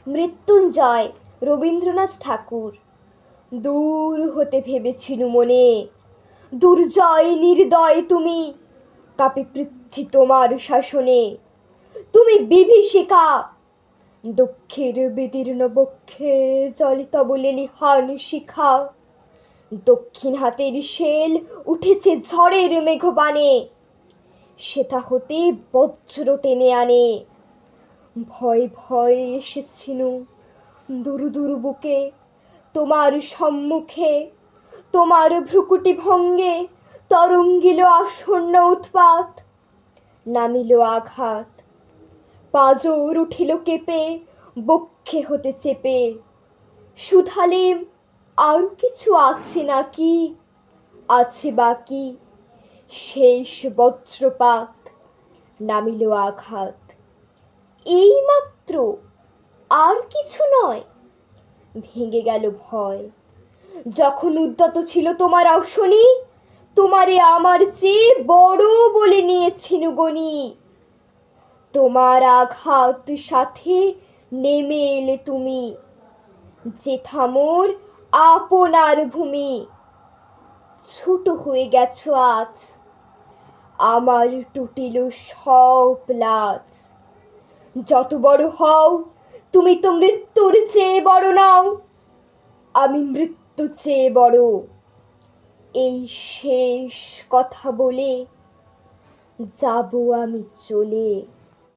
মৃত্যুঞ্জয় রবীন্দ্রনাথ ঠাকুর। দূর হতে ভেবেছিনু মনে, দুর্জয় নির্দয় তুমি, কাপে পৃথ্বী তোমার শাসনে। তুমি বিভীষিকা, দক্ষের বিদীর্ণ বক্ষে জলে তব লেলিহান শিখা। দক্ষিণ হাতের শেল উঠেছে ঝড়ের মেঘবানে, সেথা হতে বজ্র টেনে আনে। ভয় ভয়ে এসেছিনু দূর দূর বুকে, তোমার সম্মুখে তোমার ভ্রুকুটি ভঙ্গে তরঙ্গিল আসন্ন উৎপাত। নামিল আঘাত, পাঁজর উঠিল কেঁপে বক্ষে হতে চেপে। শুধালেম আর কিছু আছে নাকি, আছে বাকি। শেষ বজ্রপাত, নামিল আঘাত। এই মাত্র, আর কিছু নয়। ভেঙে গেল ভয়। যখন উদ্যত ছিল তোমার অশনি, তোমারে আমার চেয়ে বড় বলে নিয়েছিনু গনি। তোমার আঘাত সাথে নেমে এলে তুমি, যেথা মোর আপনার ভূমি। ছোট হয়ে গেছো আজ, আমার টুটিল সব লাজ। যত বড় হও, তুমি তো মৃত্যুর চেয়ে বড় নাও, আমি মৃত্যু চেয়ে বড়। এই শেষ কথা বলে যাব আমি চলে।